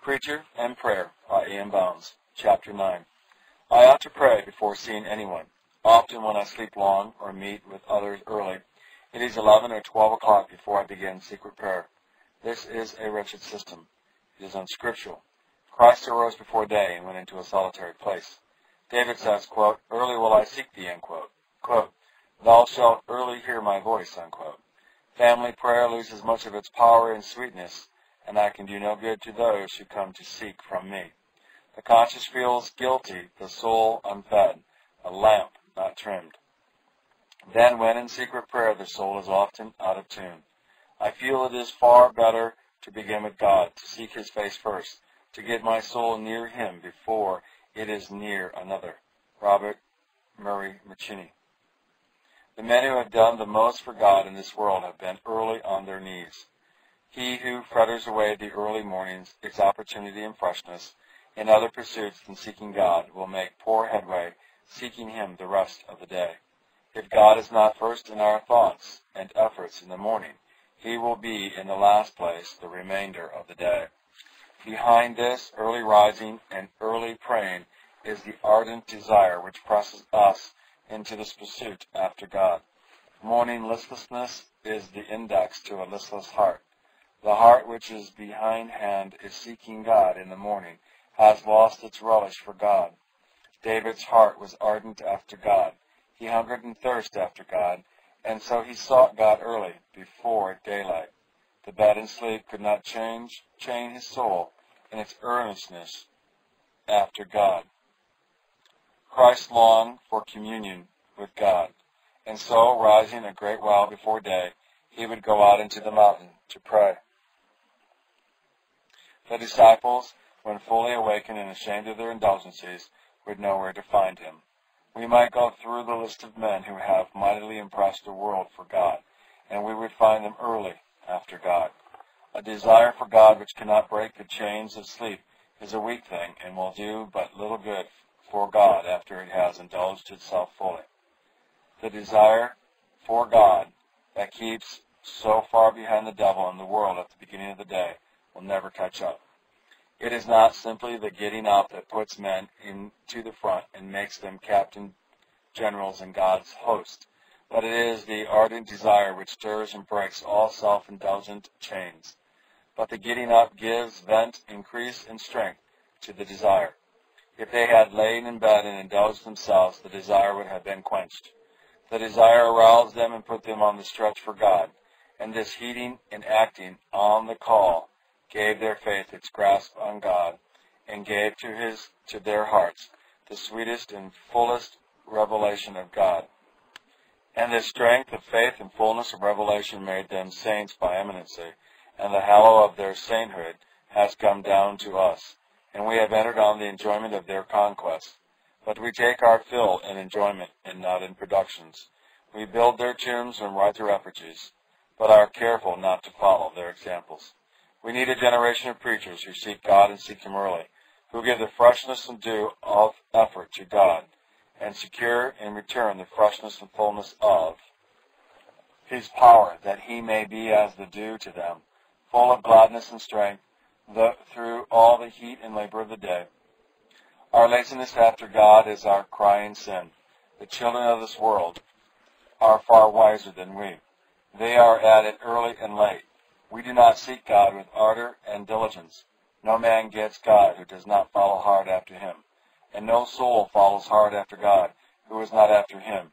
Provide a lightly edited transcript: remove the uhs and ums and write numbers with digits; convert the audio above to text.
Preacher and Prayer by Ian Bounds, Chapter 9. I ought to pray before seeing anyone. Often when I sleep long or meet with others early, it is 11 or 12 o'clock before I begin secret prayer. This is a wretched system. It is unscriptural. Christ arose before day and went into a solitary place. David says, quote, "Early will I seek thee," end quote. Quote, "Thou shalt early hear my voice," unquote. Family prayer loses much of its power and sweetness, and I can do no good to those who come to seek from me. The conscience feels guilty, the soul unfed, a lamp not trimmed. Then when in secret prayer the soul is often out of tune, I feel it is far better to begin with God, to seek His face first, to get my soul near Him before it is near another. Robert Murray McChinney. The men who have done the most for God in this world have been early on their knees. He who fritters away the early mornings, its opportunity and freshness, in other pursuits than seeking God, will make poor headway seeking Him the rest of the day. If God is not first in our thoughts and efforts in the morning, He will be in the last place the remainder of the day. Behind this early rising and early praying is the ardent desire which presses us into this pursuit after God. Morning listlessness is the index to a listless heart. The heart which is behindhand is seeking God in the morning, has lost its relish for God. David's heart was ardent after God. He hungered and thirsted after God, and so he sought God early, before daylight. The bed and sleep could not chain his soul in its earnestness after God. Christ longed for communion with God, and so, rising a great while before day, he would go out into the mountain to pray. The disciples, when fully awakened and ashamed of their indulgences, would know where to find Him. We might go through the list of men who have mightily impressed the world for God, and we would find them early after God. A desire for God which cannot break the chains of sleep is a weak thing and will do but little good for God after it has indulged itself fully. The desire for God that keeps so far behind the devil and the world at the beginning of the day will never catch up. It is not simply the getting up that puts men into the front and makes them captain generals in God's host, but it is the ardent desire which stirs and breaks all self-indulgent chains. But the getting up gives vent, increase, and strength to the desire. If they had lain in bed and indulged themselves, the desire would have been quenched. The desire aroused them and put them on the stretch for God, and this heeding and acting on the call gave their faith its grasp on God, and gave to their hearts the sweetest and fullest revelation of God. And this strength of faith and fullness of revelation made them saints by eminency, and the hallow of their sainthood has come down to us, and we have entered on the enjoyment of their conquest. But we take our fill in enjoyment and not in productions. We build their tombs and write their effigies, but are careful not to follow their examples. We need a generation of preachers who seek God and seek Him early, who give the freshness and dew of effort to God, and secure in return the freshness and fullness of His power, that He may be as the dew to them, full of gladness and strength, through all the heat and labor of the day. Our laziness after God is our crying sin. The children of this world are far wiser than we. They are at it early and late. We do not seek God with ardor and diligence. No man gets God who does not follow hard after Him, and no soul follows hard after God who is not after Him.